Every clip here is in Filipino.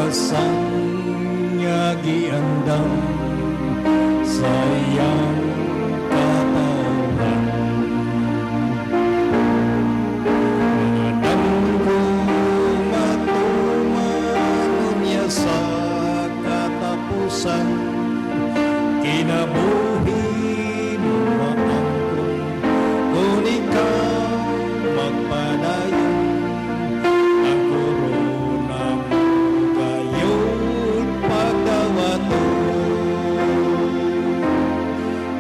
kalpasan nga giandam sa iyang katawan. Mangan ko matuman niya sa katapusan, kinabuhi mo maangkon kung ikaw magpadayon. Ang korona mo kayo't pagdawato,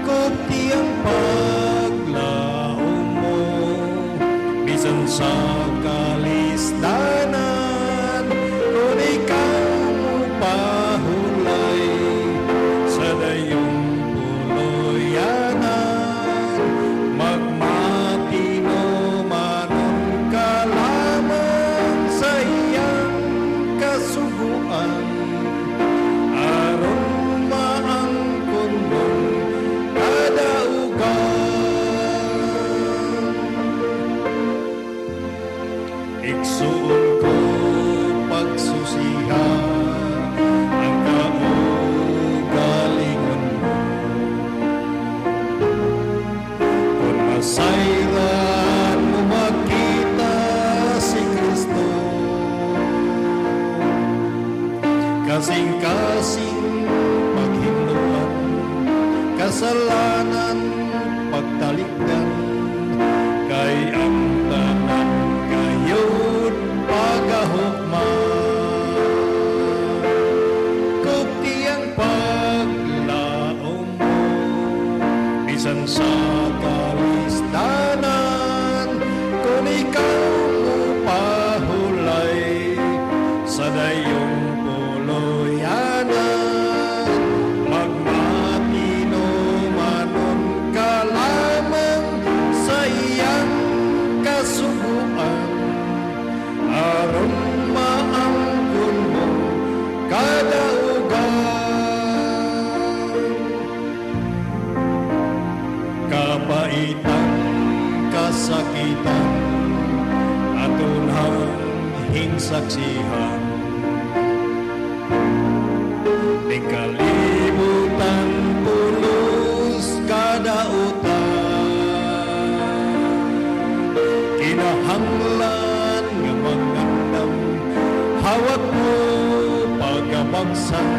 kuti ang paglaom mo bisan sa kalistanan, kung ikaw mo pahulay sa dayong puloyanan. Magmatino manon ka lamang sa iyang kasuguan, aron maangkon mong kadaugan. Igsuon ko pagsusiha ang kaugalingon mo, kung masayran mo makita si Kristo. Kasing-kasing paghinluan, kasalanan pagtalikdan, kay ang tanan kayo't pagahukma. Kuti ang paglaom mo bisan sa kalistanan, kung ikaw mo pahulay sa dayong puloyanan. Magmatino manon ka lamang sa iyang kasuguan, aron maangkon mo kadaugan. Kapaitan, kasakitan, atunhang hinsaksihan, di kalibutan pulos kadautan. Kinahanglan nga mangandam, hawak mo pagkabagsan,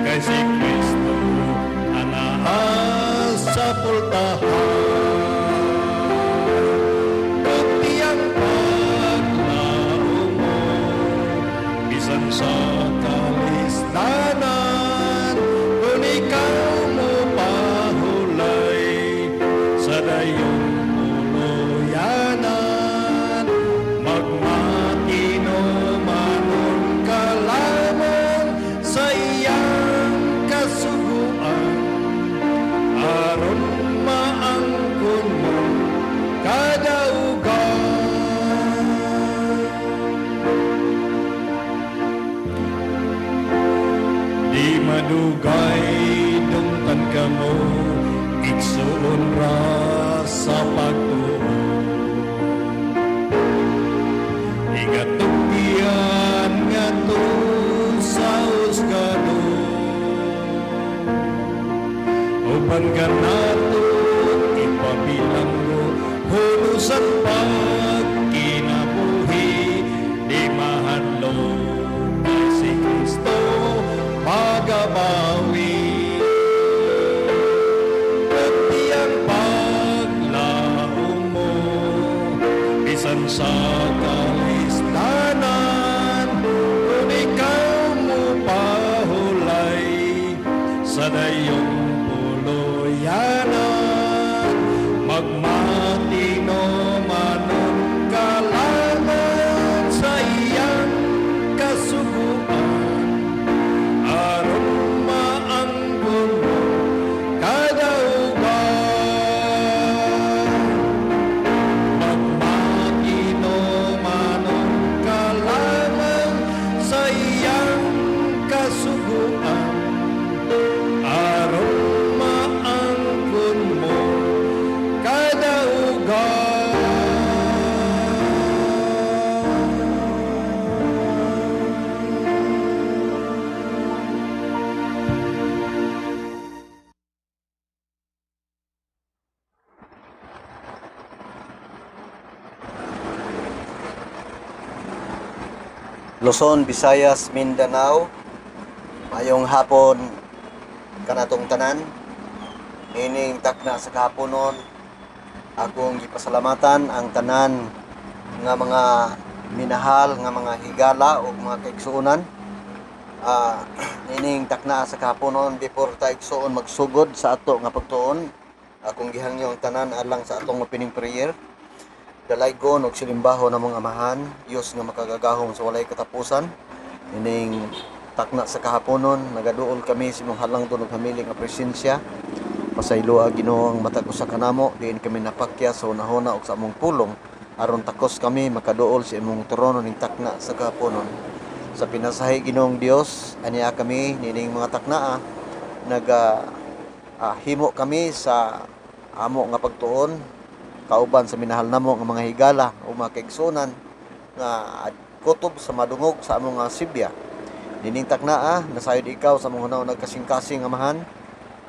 kay si Kristo anahas sa pultahan. Kuti ang paglaom mo bisan sa kalistanan, kung ikaw mo pahulay sa dayong puloyanan. Magmatino manon ka lamang sa iyang kasuguan, aron maangkon mo kadaugan. Di madugay dungtan ka mo, igsuon ra sa pagtuo. Igatugyan nga to sa husgado, uban ka nato ipabilang mo hulusan pagkinabuhi. Di mahadlok kay si Kristo magabawi. Kuti ang paglaom mo bisan sa kalistanan, kung ikaw mo pahulay sa dayong puloyanan. Magmatino manon Luzon, Visayas, Mindanao. Mayong hapon kanatong tanan. Ining takna sa kahaponon akong gipasalamatan ang tanan nga mga minahal nga mga higala o mga kaigsuonan. Ining takna sa kahaponon before ta igsuon magsugod sa ato nga pagtuon, akong gihangyo ang tanan alang sa atong opening prayer. Dalaygon og silimbaho namong amahan, Dios nga makagagahom sa walay katapusan. Ining takna sa kahaponon nagaduol kami sa imong halangton ug hamiling nga presensya. Pasayloa Ginoo ang matag usa kanamo, diin kami napakya sa unahona ug sa among pulong aron takos kami makaduol sa imong trono ning takna sa kahaponon. Sa pinasahi Ginoong Dios, aniya kami nining mga taknaa himo kami sa amo nga pagtuon kauban sa minahal namo nga mga higala o mga kaigsuonan nga kutob sa madungog sa among Sibya. Nining taknaa nasayod ikaw sa among hunahon nagkasing-kasing amahan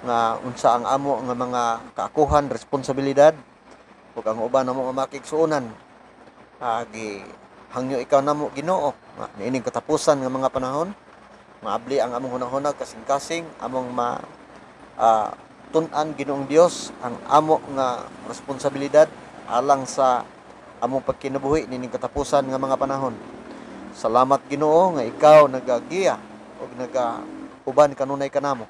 nga unsa ang amo nga mga kaakuhan, responsibilidad ug ang uban namo nga makigsuonan. Hangyo ikaw namo Ginoo nga niining katapusan nga mga panahon maabli ang among hunahon kasing-kasing among tun-an Ginoong Dios ang amo nga responsibilidad alang sa among pagkinabuhi nining katapusan nga mga panahon. Salamat Ginoo nga ikaw nagagiya ug uban kanunay kanamo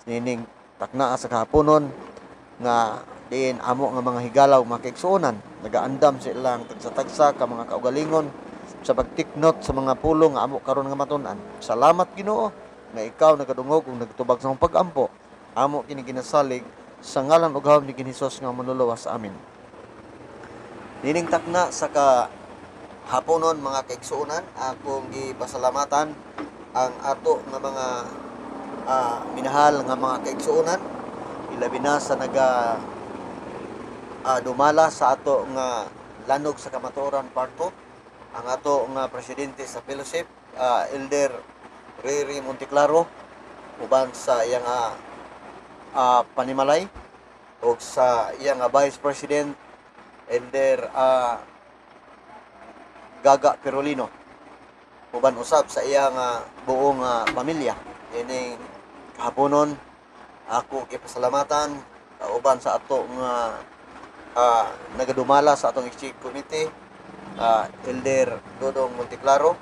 nining taknaa sa kahaponon nga diin amo nga mga higala ug mga kaigsuonan nagaandam sa ilang tagsa-tagsa ka mga kaugalingon sa pagtiknot sa mga pulong nga amo karon nga matun-an. Salamat Ginoo nga ikaw nagadungog ug nagtubag sa among pag-ampo. Amo kini ginasalig sa ngalan ug gahom ni Hesus nga manluluwas sa amin. Nining takna sa kahaponon mga kaigsuonan, akong gipasalamatan ang ato nga mga minahal nga mga kaigsuonan, ilabi na sa dumala sa ato nga lanog sa kamatuoran parto, ang ato nga presidente sa fellowship, Elder Riri Monteclaro, uban sa iyang panimalay o sa iyang Vice President Elder Gaga Perolino, uban usab sa iyang buong pamilya. Ining kahaponon ako gipasalamatan uban sa ato nga nagadumala sa atong Executive Committee, Elder Dodong Monteclaro,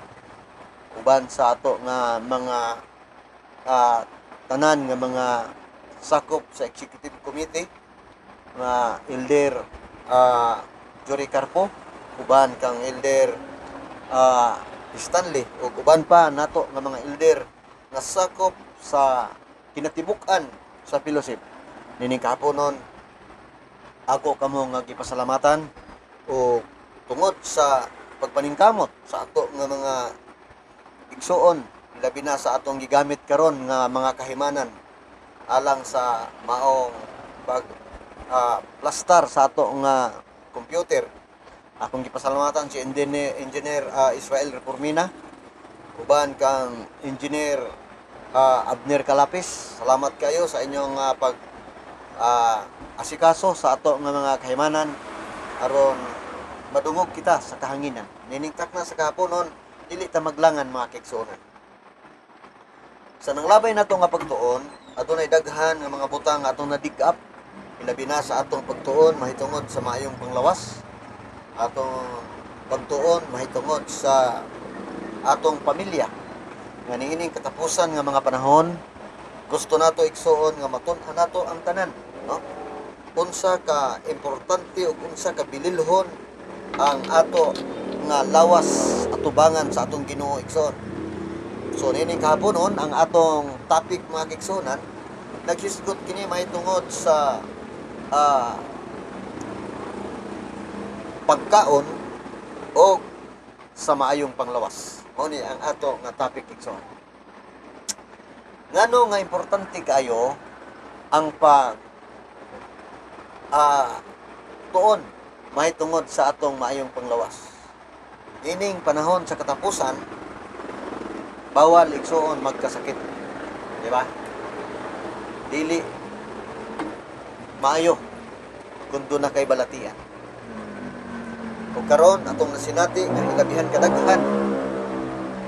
uban sa ato nga mga tanan nga mga sakop sa Executive Committee nga Elder Jory Carpo, uban kang Elder Stanley ug uban pa nato nga mga elder nga sakop sa kinatibuk-an sa fellowship. Nining kahaponon ako kamo nga gipasalamatan o tungod sa pagpaningkamot sa ato nga mga igsuon, labi na sa atong gigamit karon nga mga kahimanan alang sa maong plastar sa ato nga computer. Akong gipasalamatan si Engineer Israel Reformina, uban kang Engineer Abner Calapis. Salamat kayo sa inyong asikaso sa ato nga mga kahimanan aron madungog kita sa kahanginan. Nining takna sa kahaponon dili ta maglangan mga kaigsuonan. Sa nanglabay nato nga pagtuon, adunay daghan nga mga butang nga atong na-dig up, ilabi na sa atong pagtuon mahitungod sa maayong panglawas, atong pagtuon mahitungod sa atong pamilya. Nga niining katapusan nga mga panahon, gusto nato igsuon nga matun-an nato ang tanan, no? Unsa ka importante ug unsa ka bililhon ang ato nga lawas atubangan sa atong Ginoo igsoon. So nining kahaponon ang atong topic mga kaigsuonan naghisgot kini mahitungod sa pagkaon o sa maayong panglawas. Mao ni ang ato nga topic igsoon. Ngano nga importante kaayo ang tuon mahitungod sa atong maayong panglawas. Ining panahon sa katapusan, bawal igsuon magkasakit. Di ba? Dili maayo kung doon na kay balatian. O karon atong nasinati nga ilabihan kadaghan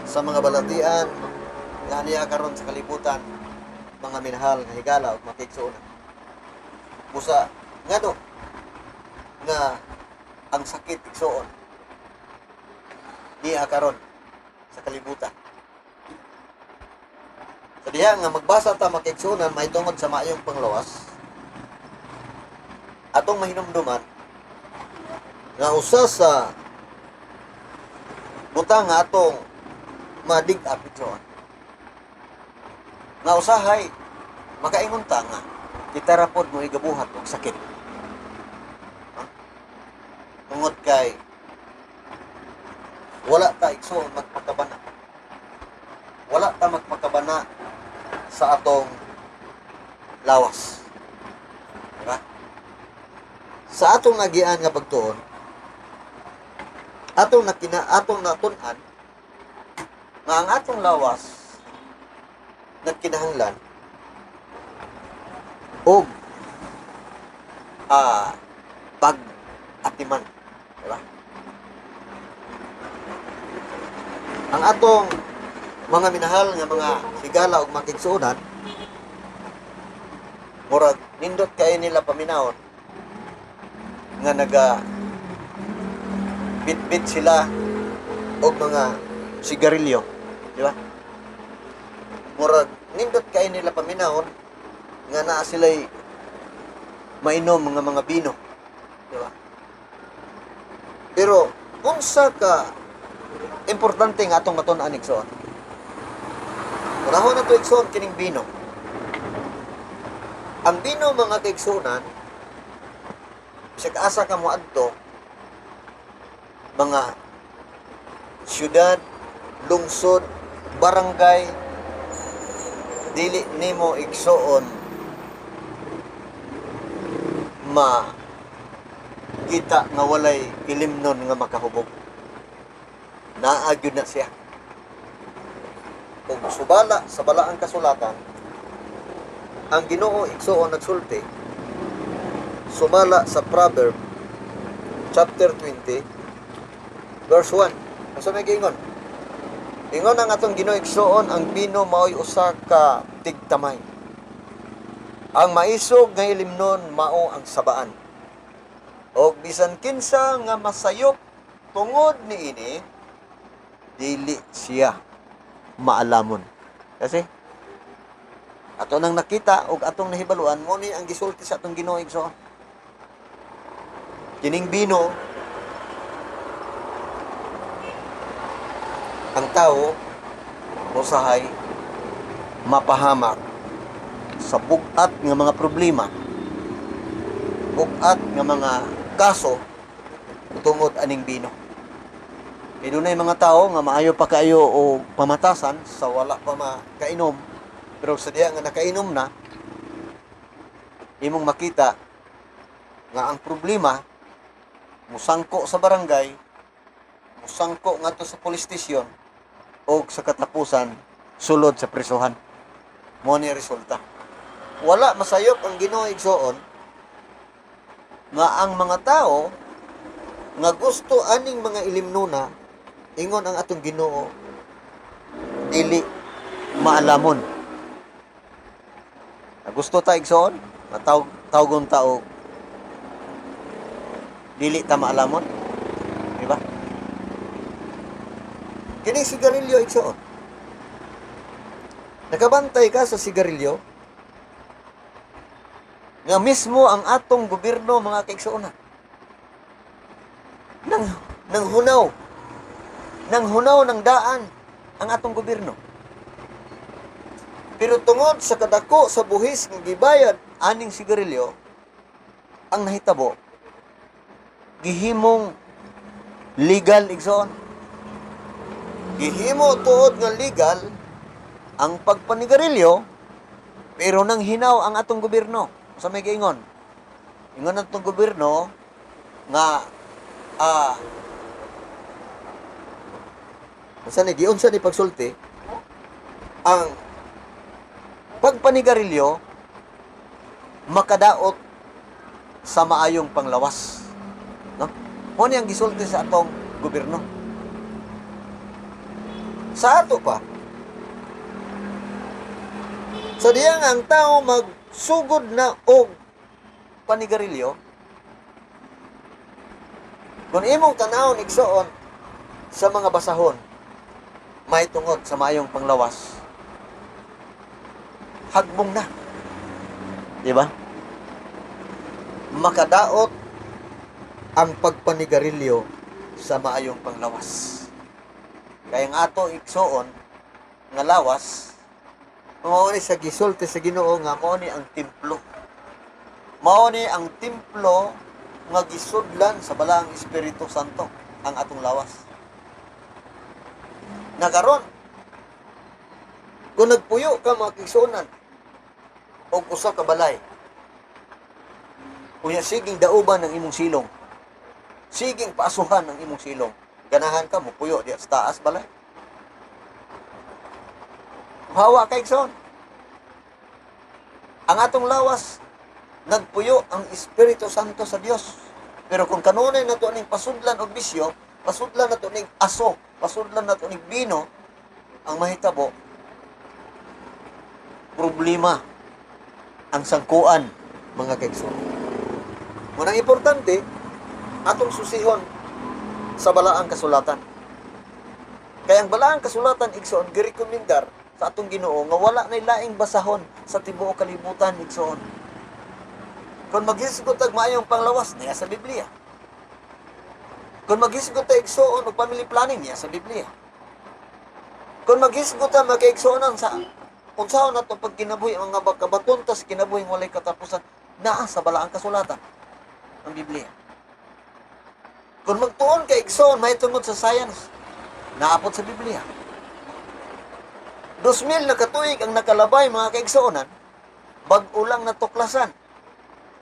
sa mga balatian nga niya karon sa kalibutan, mga minahal nga higala ug makigsuonan. Busa ngano nga ang sakit igsuon niya karon sa kalibutan. Sa diha nga magbasa ta makigsuonan mahitungod sa maayong panglawas. Atong mahinumduman nga usa sa butang nga atong madig-up igsuon. Nga usahay makaingon ta nga kita ra pod mo igabuhat og sakit. Tungod kay wala ta igsuon magpakabana. Wala ta magpakabana sa atong lawas. Diba? Sa atong nagian nga pagtuon, atong natun-an nga ang atong lawas nagkinahanglan og pag-atiman, di ba? Ang atong mga minahal nga mga higala ug makigsuonan murag nindot kay nila paminawon nga bitbit sila og mga sigarilyo, di ba? Murag nindot kay nila paminahon nga naa sila'y mainom mga bino, di ba? Pero unsa ka importante nga atong matun-an igsoon. Unahon na ito igsoon kining bino. Ang bino mga kaigsuonan bisag asa ka mo adto mga syudad, lungsod, barangay, dili nimo igsuon kita nga walay ilimnon nga makahubog. Naagyo na siya. Kung subala sa balaang kasulatan, ang Ginoo igsuon nagsulti sumala sa Proverb chapter 20 verse 1. Asa may giingon? Ingon ang atong Ginoo igsuon ang bino mao'y usa ka tigtamay. Ang maisog nga ilimnon mao ang sabaan. Og bisan kinsa nga masayop tungod niini dili siya maalamon. Kasi ato nang nakita og atong nahibaluan mo ni ang gisulti sa atong Ginoo igsoon. Kining bino ang tao usahay mapahamak sa bugat nga mga problema, bugat nga mga kaso tungod aning bino. E dunay mga tao nga maayo pa kayo o pamatasan sa wala pa makainom, pero sa diya nga nakainom na, imong makita nga ang problema musangko sa barangay, musangko ngadto sa police station, o sa katapusan sulod sa prisuhan. Mo ni resulta. Wala masayop ang Ginoo igsoon nga ang mga tao nga gusto aning mga ilimnuna ingon ang atong Ginoo dili maalamon. Gusto ta igsoon nga tawgon ta og dili ta maalamon, di ba? Kini sigarilyo igsoon. Nakabantay ka sa sigarilyo nga mismo ang atong gobyerno mga kaigsuonan nang hunaw ng daan ang atong gobyerno. Pero tungod sa kadako sa buhis nga gibayad aning sigarilyo, ang nahitabo gihimong legal igsoon. Gihimo tuod nga legal ang pagpanigarilyo, pero nang hinaw ang atong gobyerno. Sa may giingon, ingon ang atong gobyerno nga giunsa ni pagsulti ang pagpanigarilyo makadaot sa maayong panglawas, no? Mo ni ang gisulti sa atong gobyerno. Sa ato pa. Sa diya nga ang tao magsugod na og panigarilyo, kung imong tanawon igsoon sa mga basahon, may tungod sa mayong panglawas, hagbong na. Di ba? Makadaot ang pagpanigarilyo sa maayong panglawas. Kaya nga ato igsoon nga lawas, mao ni sa gisulti sa Ginoo nga mao ni ang templo. Mao ni ang templo nga gisudlan sa balaang Espiritu Santo ang atong lawas. Nagaron kung nagpuyo ka mga kigsuonan og usa ka balay, unya siging dauban ng imong silong, siging paasuhan ng imong silong, ganahan ka mo puyo diya sa taas balay. Hawa kay igsoon. Ang atong lawas nagpuyo ang Espiritu Santo sa Dios. Pero kung kanunay nato ning pasudlan og bisyo, pasudlan nato ning aso, pasudlan nato ning bino, ang mahitabo problema ang sangkuan, mga kaigsoon. Munang importante atong susihon sa balaang kasulatan. Kaya ang balaang kasulatan igsoon girekomendar sa atong Ginoo nga wala nay laing basahon sa tibuok kalibutan igsoon. Kung maghisgot og maayong panglawas niya sa Biblia. Kung maghisgot ta igsoon og family planning niya sa Biblia. Kung maghisgot ta makaigsuonan sa unsaon nato pagkinabuhi ang mga kabaton tas kinabuhing walay katapusan, naa sa balaang kasulatan ang Biblia. Kung magtuon kay igsoon may tungod sa science, naapot sa Biblia. 2,000 na katuig ang nakalabay mga kaigsuonan, bag-o lang natuklasan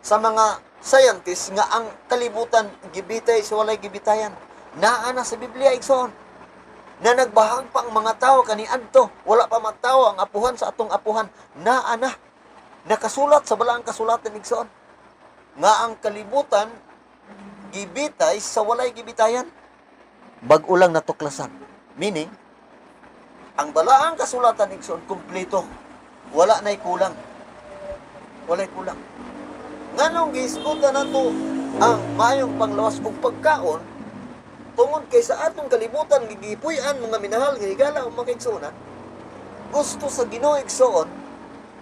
sa mga scientists nga ang kalibutan gibitay sa walay gibitayan. Naa na sa Biblia igsoon. Na nagbahag pa ang mga tao kaniadto, wala pa magtao ang apuhan sa atong apuhan. Naa na. Nakasulat sa balaang kasulatan igsoon nga ang kalibutan gibitay sa walay gibitayan. Bag-o lang natuklasan. Meaning, ang balaang kasulatan igsoon kumpleto. Wala na'y kulang. Wala'y kulang. Nganong gihisgutan nato ang mayong panglawas ug pagkaon tungod kay sa atong kalibutan gigipuy-an mga minahal nga higala o mga kaigsuonan, gusto sa Ginoo igsoon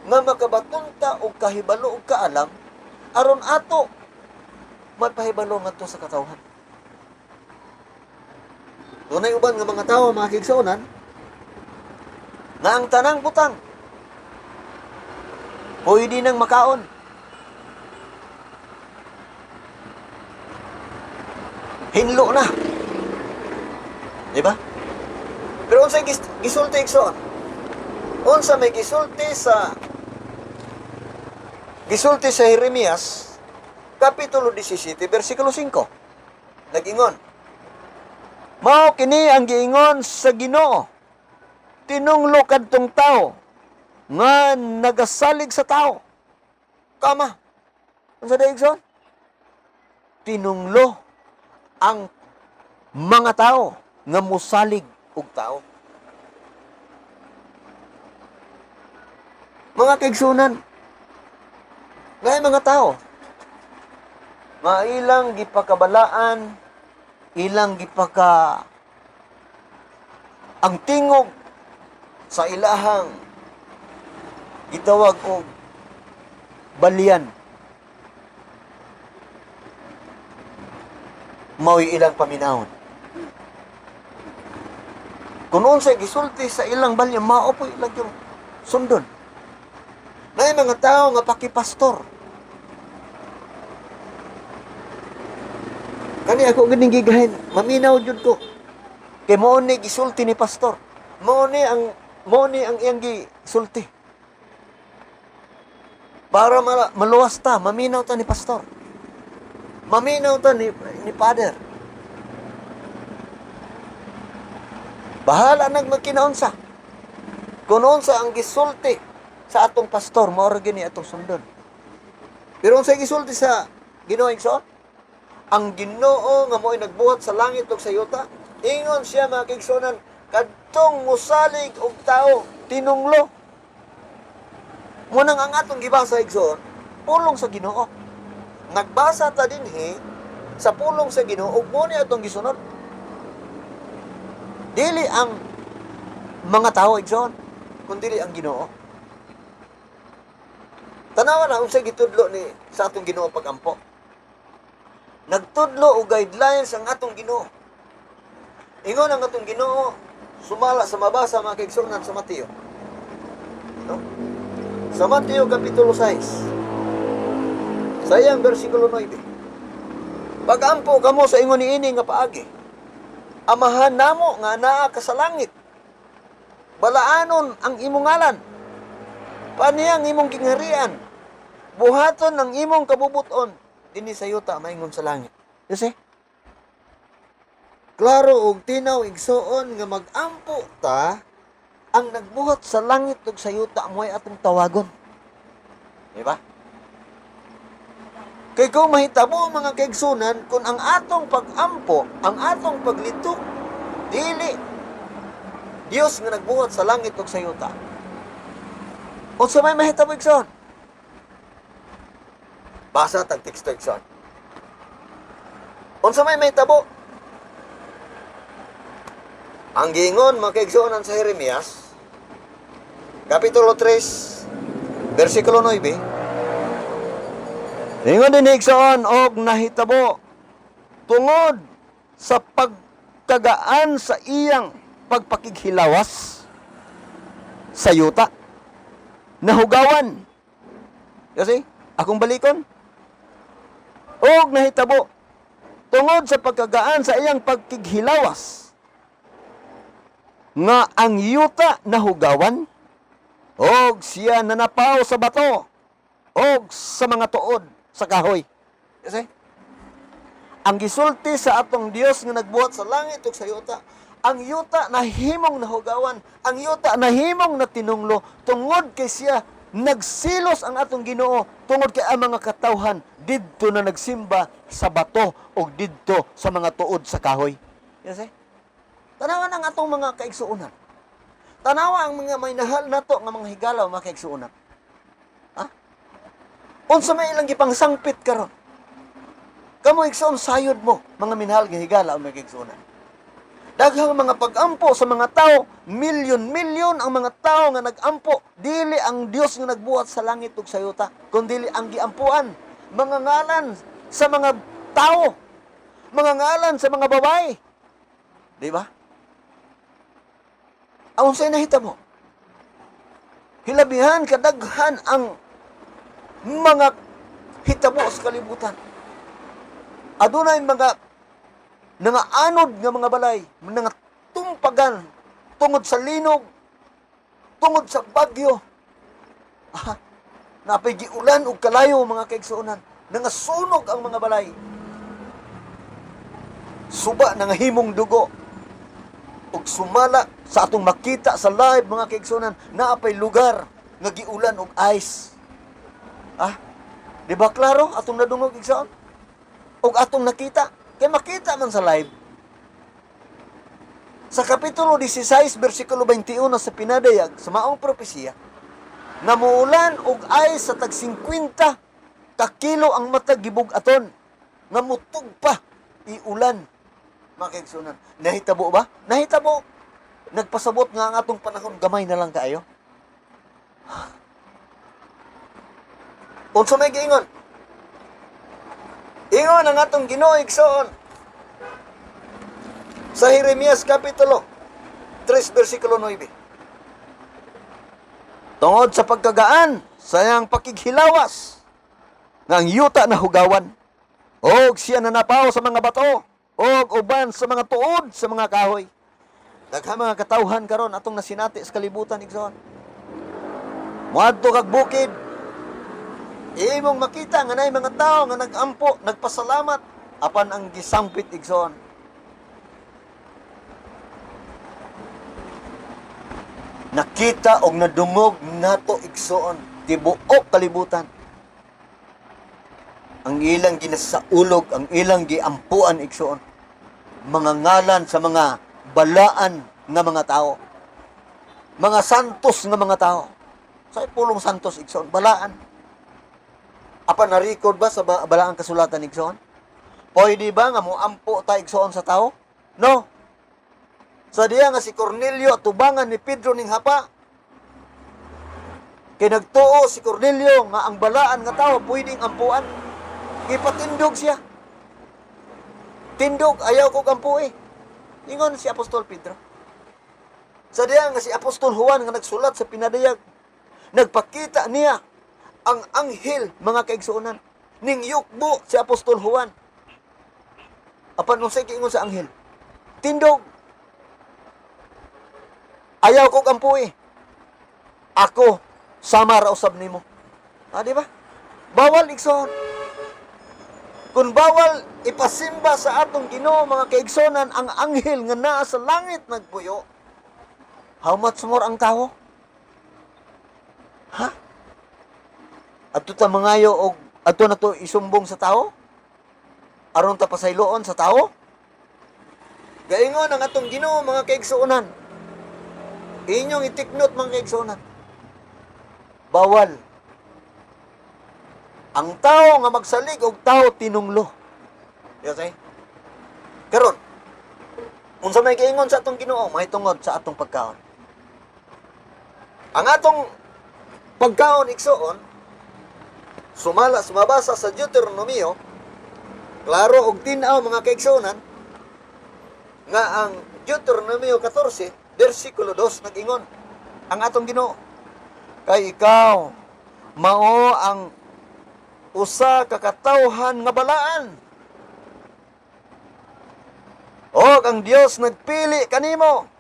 nga makabaton ta og kahibalo ug kaalam aron ato magpahibalo ngadto sa katawhan. Dunay uban nga mga tawo mga kaigsuonan nga ang tanang butang pwede nang makaon. Hinlo na. Diba? Pero unsa gisulti igsoon? Unsa may gisulti sa Jeremias kapitulo 17 bersikulo 5. Nag-ingon, mao kini ang giingon sa Ginoo, tinunglo kadtong tao nga nagasalig sa tao. Kama. Unsa day igsoon? Tinunglo ang mga tao nga musalig og tao. Mga kaigsunan, ngay mga tao, mailang gipakabalaan, ilang ang tingog sa ilahang gitawag og balian. Mao'y ilang paminahon. Kung unsay gisulti sa ilang balya, mao po ilang yung sundon. May mga tao nga pakipastor. Kani ako ganing gigahin, maminaw jud ko. Kay mao ni gisulti ni pastor. Mao ni ang iyang gisulti. Para maluwas ta, maminaw ta ni pastor. Maminaw ta ni father. Bahala nag magkinaunsa. Kung unsa ang gisulti sa atong pastor, mao ra gini atong sundon. Pero unsa gisulti sa Ginoo igsoon? Ang Ginoo nga mo'y nagbuhat sa langit ug sa yuta, ingon siya mga kaigsuonan, kadtong musalig og tao tinunglo. Munang ang atong gibasa igsoon, pulong sa Ginoo. Nagbasa ta dinhi sa pulong sa Ginoo ug mo ni atong gisunod. Dili ang mga tao igsoon, kundi ang Ginoo. Tanawa na unsay gitudlo ni sa atong Ginoo pagampo. Nagtudlo og guidelines ang atong Ginoo. Ingon ang atong Ginoo sumala sa mabasa mga kaigsuonan sa Mateo. No? Sa Mateo kapitulo 6. Sayang bersikulo 9. Pagampo kamo sa ingon niini nga paagi. Amahan namo nga naa ka sa langit. Balaanon ang imong ngalan. Paniyang imong kingharian. Buhaton ang imong kabubuton dinhi sa yuta maingon sa langit. You see? Klaro og tinaw igsoon nga magampo ta ang nagbuhat sa langit ug sa yuta mo'y atong tawagon. Di ba? Kay kung mahitabo mga kaigsunan kung ang atong pagampo, ang atong paglitok dili Dios nga nagbuhat sa langit ug sa yuta. Unsa may mahitabo igsoon? Basa tag teksto igsoon. Unsa may mahitabo? Ang giingon mga kaigsuonan sa Jeremias kapitulo 3 bersikulo 9. Ingon din igsoon og nahitabo tungod sa pagkagaan sa iyang pagpakighilawas sa yuta. Nahugawan. Kasi akong balikon. Og nahitabo tungod sa pagkagaan sa iyang pagkighilawas nga ang yuta nahugawan og siya nanapaw sa bato og sa mga tuod sa kahoy. Kasi ang gisulti sa atong Dios nga nagbuhat sa langit ug sa yuta, ang yuta nahimong nahugawan, ang yuta nahimong natinunglo tungod kay siya nagsilos ang atong Ginoo tungod kay ang mga katawhan didto na nagsimba sa bato og didto sa mga tuod sa kahoy. Yes, tanawa ang atong mga kaigsuonan. Tanawa ang mga may nahal nato nga mga higalaw mga kaigsuonan. Ha? Unsa may ilang gipangsangpit karon? Kamo igsoon sayod mo mga minahal nga higala o mga kaigsuonan. Daghang mga pag-ampo sa mga tao, milyon-milyon ang mga tao nga nag-ampo. Dili ang Dios nga nagbuhat sa langit ug sa yuta, kundi ang giampuan. Mga ngalan sa mga tao, mga ngalan sa mga babae. Di ba? Ang unsay nahitabo? Hilabihan kadaghan ang mga hitabo sa kalibutan. Adunay mga nangaanod nga mga balay, mga tumpagan tungod sa linog, tungod sa bagyo. Napay giulan og kalayo mga kaigsuonan, nangasunog ang mga balay. Suba nangahimong dugo. Ug sumala sa atong makita sa live mga kaigsuonan, naapay lugar nga giulan og ice. Di ba klaro atong nadungog igsoon? Og atong nakita, kay makita man sa live. Sa kapitulo 16 bersikulo 21 sa pinadayag sa maong propesiya, namuulan og ice sa tag 50 ka kilo ang matag gibug-aton, nga mutug pa iulan. Mga kaigsuonan, nahitabo ba? Nahitabo. Nagpasabot nga ang atong panahon, gamay na lang kaayo. Unsa may giingon? Ingon ang atong Ginoo igsoon sa Jeremias kapitulo 3 bersikulo 9. Tungod sa pagkagaan sa iyang pakighilawas nga ang yuta na hugawan og siya nanapaw sa mga bato og uban sa mga tuod sa mga kahoy. Daghang mga katawhan karon atong nasinati sa kalibutan igsoon. Moadto kag bukid, imong makita nga nay mga tao nga nagampo, nagpasalamat apan ang gisampit igsoon. Nakita og nadungog nato igsoon tibuok kalibutan. Ang ilang ginasaulog, ang ilang giampuan igsoon. Mga ngalan sa mga balaan nga mga tao. Mga santos nga mga tao. Sa pulong santos, igsoon, balaan. Apa na-record ba sa balaang kasulatan, igsoon? Pwede ba nga moampo ta igsoon sa tao? No. Sa diya nga si Cornelio tubangan ni Pedro ning hapa. Kay nagtuo si Cornelio nga ang balaan nga tao pwedeng ampuan. Ipatindog siya. Tindog, ayaw ko ampuin. Ingon si Apostol Pedro. Sa diya nga si Apostol Juan nga nagsulat sa pinadayag, nagpakita niya ang anghel, mga kaigsuonan, ning yukbo si Apostol Juan. Apan nung say kiingon sa anghel, tindog, ayaw ko ampuin. Ako, sama ra usab nimo. Di ba? Bawal igsoon. Kung bawal ipasimba sa atong Ginoo mga kaigsonan ang anghel nga naa sa langit nagpuyo, how much more ang tao? Ha? Ato ta mangayo og ato na to isumbong sa tao? Aron ta pasayloon sa tao? Gaingon ang atong Ginoo mga kaigsuonan. Inyong itiknot mga kaigsuonan. Bawal ang tao nga magsalig og tao tinunglo. Yes, eh? Karon, unsa may giingon sa atong Ginoo, mahitungod sa atong pagkaon. Ang atong pagkaon igsoon, sumabasa sa Deuteronomio, klaro og tin-aw mga kaigsuonan, nga ang Deuteronomio 14, versikulo 2, nag-ingon, ang atong Ginoo, kay ikaw, mao ang usa ka katawhan nga balaan. Og ang Dios nagpili kanimo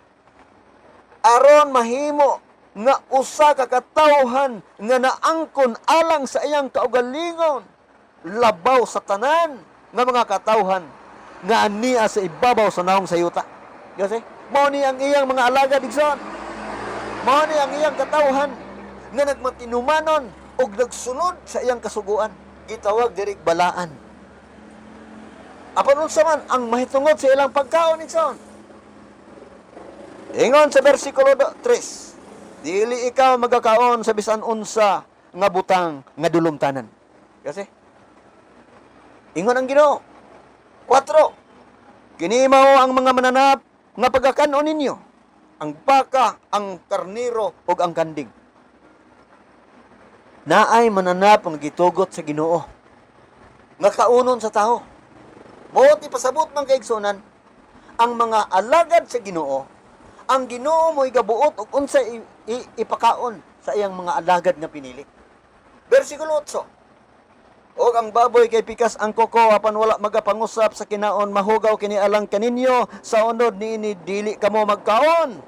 aron mahimo nga usa ka katawhan nga naangkon alang sa iyang kaugalingon labaw sa tanan nga mga katawhan nga aniya sa ibabaw sa naong sayuta. Kasi mao ni ang iyang mga alagad igsoon. Mao ni ang iyang katawhan nga nagmatinumanon og nagsunod sa iyang kasuguan. Gitawag diri balaan. Apan unsa man ang mahitungod sa ilang pagkaon igsoon? Ingon sa bersikulo 3, dili ikaw magakaon sa bisan unsa nga butang nga dulumtanan. Kasi ingon ang Ginoo. 4. Kini mao ang mga mananap nga pagakanon ninyo, ang baka, ang karniro ug ang kanding. Naay mananap ang gitugot sa Ginoo nga kaunon sa tao. Mo't ipasabot man kaigsunan ang mga alagad sa Ginoo, ang Ginoo mo'y gabuot og unsa ipakaon sa iyang mga alagad nga pinili. Bersikulo 8. Og ang baboy kay pikas ang koko apan wala magapangusap sa kinaon, mahugaw kini alang kaninyo, sa unod niini dili kamo magkaon.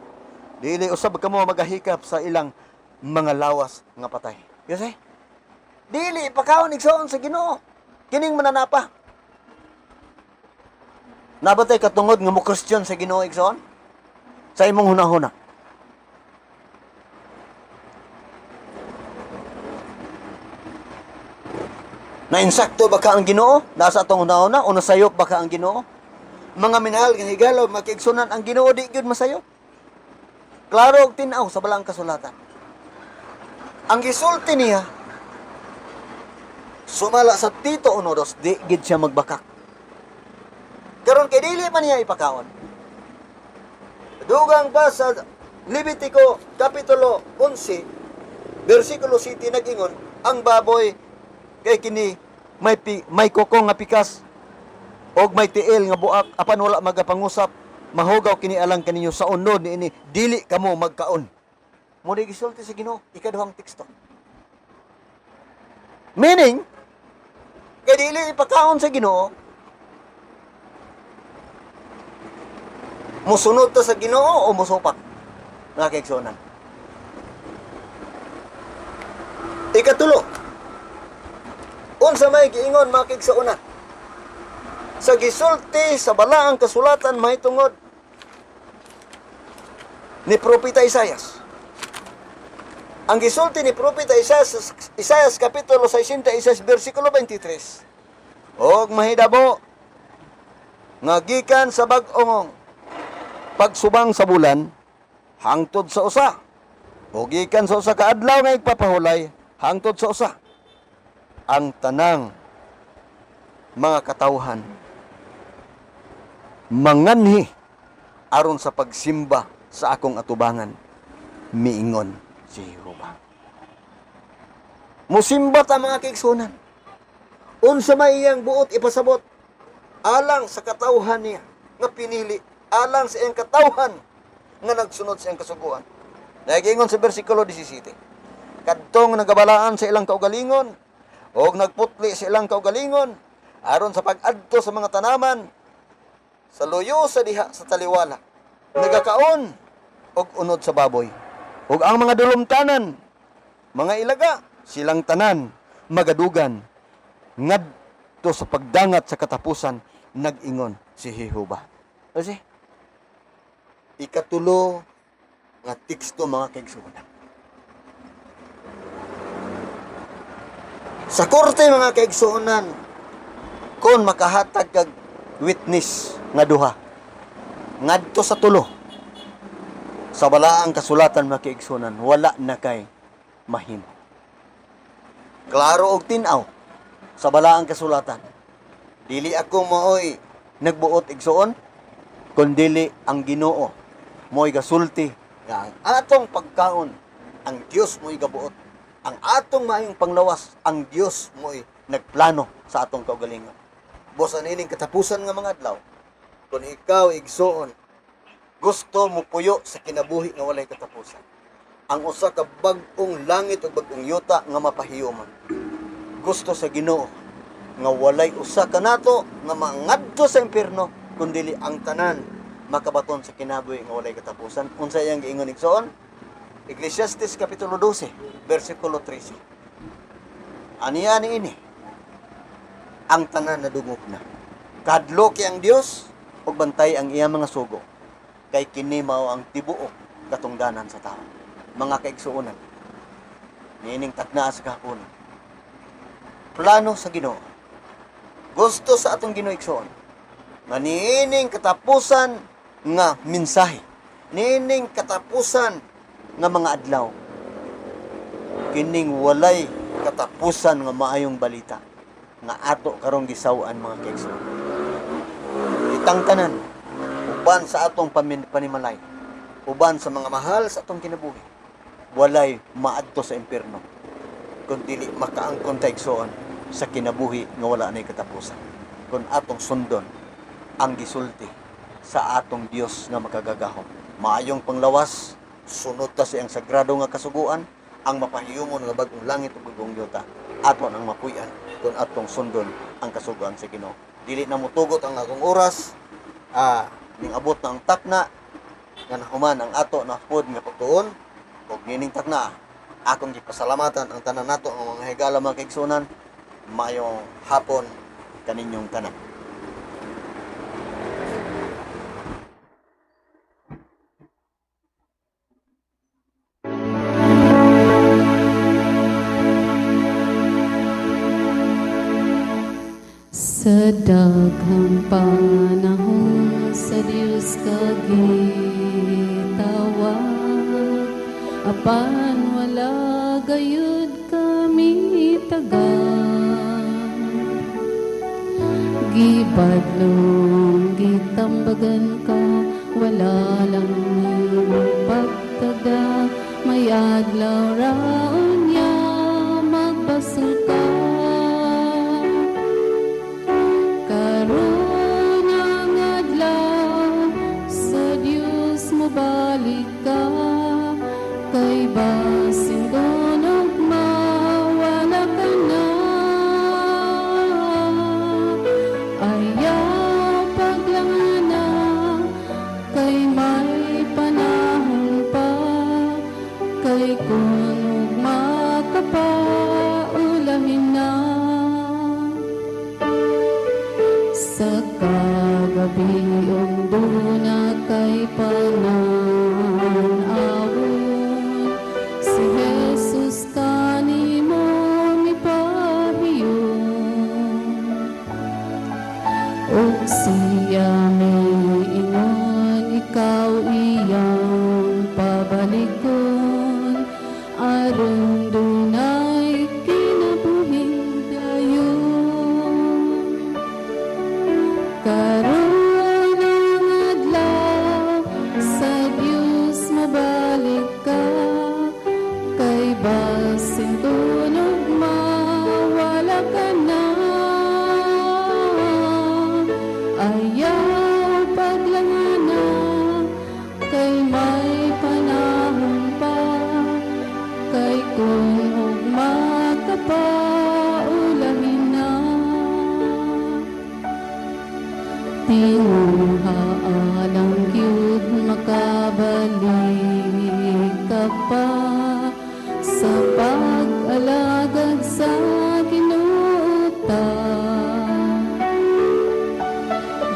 Dili usab kamo magahikap sa ilang mga lawas nga patay. Yes, eh? Dili pakaon igsoon sa Ginoo. Kining mananapa. Nabatay katungod nga mo Christian sa Ginoo igsoon? Sa imong hunahuna. Na insakto ba ka ang Ginoo? Nasa atong hunahuna o nasayop ba ka ang Ginoo? Mga minahal nga higalaw makiigsunan ang Ginoo di gyud masayop. Klaro og tin-aw sa balang kasulatan. Ang gisulti niya, sumala sa Tito 1:2, di gid siya magbakak. Karon kay dili man niya ipakaon. Dugang pa sa Levitico Kapitulo 11, versikulo 7 nag-ingon, ang baboy kay kini may koko nga pikas og may tiil nga buak apan wala magapangusap, mahugaw kini alang kaninyo, sa unod niini dili kamo magkaon. Mo di gisulti sa Ginoo, ikaduhang teksto. Meaning, kay dili ipakaon sa Ginoo, musunod ta sa Ginoo o musupak? Nga kaigsunan. Ikatulo, unsa may giingon mga kaigsunan? Sa gisulti sa balaang kasulatan mahitungod ni Propeta Isaias. Ang gisulti ni Propeta Isaias Kapitulo 66, versikulo 23. Og mahidabo nga gikan sa bag-ong pagsubang sa bulan hangtod sa usa. O gikan sa usa ka adlaw nga igpapahulay hangtod sa usa. Ang tanang mga katawhan manganhi aron sa pagsimba sa akong atubangan, miingon si Jehova. Musimba ta mga kaigsunan. Unsa may iyang buot ipasabot alang sa katawhan niya nga pinili, alang sa iyang katawhan nga nagsunod sa iyang kasuguan. Nagingon sa bersikulo 17. Kadtong nagabalaan sa ilang kaugalingon o nagputli sa ilang kaugalingon aron sa pag-adto sa mga tanaman sa luyo sa diha sa taliwala, nagakaon og unod sa baboy. Ug ang mga dulumtanan, mga ilaga, silang tanan magadugan ngadto sa pagdangat sa katapusan, nag-ingon si Jehova. Kasi ikatulo nga teksto mga kaigsunan. Sa korte mga kaigsunan, kon makahatag kag witness nga duha ngadto sa tulo sa balaang kasulatan mga kaigsunan, wala na kay mahimo. Klaro og tin-aw sa balaang kasulatan, dili ako mooy nagbuot igsuon, kundili ang Ginoo mo'y gasulti nga ang atong pagkaon ang Dios mo'y gabuot, ang atong maayong panglawas ang Dios mo'y nagplano sa atong kaugalingon. Bosa nining katapusan nga mga adlaw, kung ikaw igsuon gusto mo puyo sa kinabuhi nga walay katapusan, ang usa ka bag-ong langit ug bag-ong yuta nga mapahiyuman, gusto sa Ginoo nga walay usa ka nato nga mangadto sa impierno, kundi ang tanan makabaton sa kinabuhi nga walay katapusan. Unsa iyang giingon igsoon? Ecclesiastes kapitulo 12 bersikulo 13. Aniya ni ini ang tanan na dungog na. Kadlo kay ang Dios ug bantay ang iyang mga sugo. Kay kini mao ang tibuok katungdanan sa tao. Mga kaigsuonan, nining tagna sa kahapon. Plano sa Ginoo. Gusto sa atong Ginoo igsoon. Nga nining katapusan nga mensahe. Nining katapusan nga mga adlaw. Kining walay katapusan nga maayong balita nga ato karong gisaw-an mga kaigsuon. Itang tanan uban sa atong panimalay, uban sa mga mahal sa atong kinabuhi, walay maadto sa impierno kun dili makaangkon ta igsuon sa kinabuhi nga wala nay katapusan. Kun atong sundon ang gisulti sa atong Dios nga makagagahom, maayong panglawas, sunod ta sa iyang sagrado nga kasuguan, ang mapahiyumon nga bag-ong langit ug bag-ong yuta, aton ang mapuy-an kung atong sundon ang kasuguan sa Ginoo. Dili na mutugot ang akong oras, ning abot na ang takna nga nahuman ang ato na pod nga pagtuon, ug nining takna akong gipasalamatan ang tanan nato ang mga higala mga kaigsunan. Mayong hapon kaninyong tanan. Sa daghang panahon sa Dios kagitawag, apan wala gayud kami tagad. Gibadlong gitambagan ka, wala lang imong pagtaga, may adlaw raon niya magbasol ka. Karon ang adlaw sa Dios mo balik ka, kay basin donog mawala ka na. Ayaw paglangana, kay may panahon pa, kay kung makapaulahin na. Sa kagabi ang duna kay pananawon, si Jesus kanimo mipahiyon. Og siya may ingon, ikaw malikon aron dunay kinabuhing dayon. Karon ang adlaw sa Dios mabalik ka, kay basin tunog mawala ka na. Ayaw paglangana, kay may panahon pa, kay kung ugma ka pa, ulahin na. Tinuhaan ang gyud makabalik ka pa, sa pag-alagad sa ginuta.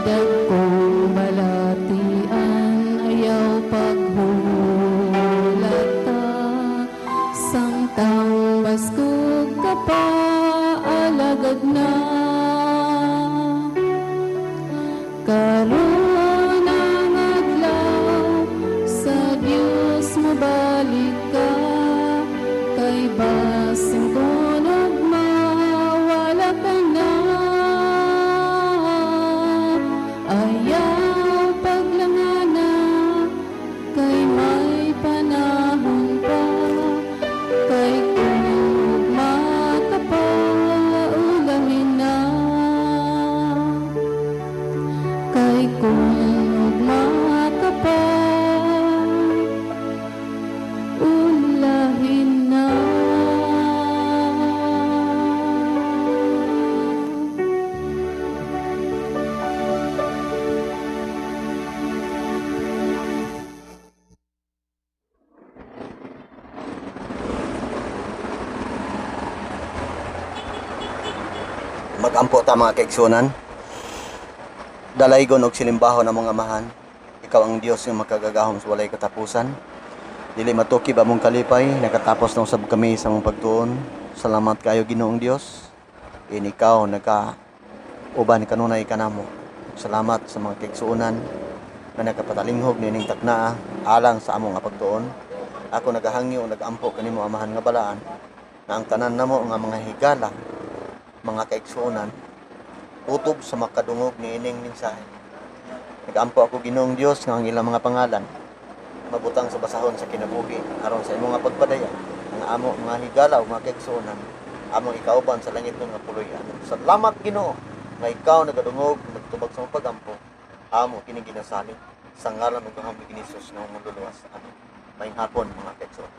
Dagkong balatian ayaw paghulata, samtang baskog ka pa, alagad na. Karon ang adlaw sa Dios mabalik ka, kay basing tunog mawala ka na. Ayaw paglangana, kay may panahon pa, kay kung ugma ka pa, ulahin na. Kay kung ugma ka pa, ulahin na. Magampo ta mga kaigsunan. Dalaygon og silimbahon ang mga amahan. Ikaw ang Dios nga makagagahom sa walay katapusan. Dili matukib among kalipay, nakatapos na usab kami sa among pagtuon. Salamat kayo Ginoong Dios. Ikaw uban kanunay kanamo. Salamat sa mga kaigsunan nga nagapatalinghog nining taknaa alang sa among pagtuon. Ako nagahangyo nagampo kanimo amahan nga balaan na ang tanan namo nga mga higala, mga kaigsunan utob sa makadungog ni ining mensahe. Nagampo ako Ginoong Dios nga ang ilang mga pangalan mabutang sa basahon sa kinabuhi aron sa imong nga pagpadaya ang amo mga higala o mga kaigsunan among ikauban sa langit nga puloy-an. Salamat Ginoo nga ikaw nagadungog nagtubag sa mong pagampo amo kini ginasalig sa ngalan ng Ginoong Hesus nga manluluwas. Amen. Maayong hapon mga kaigsunan.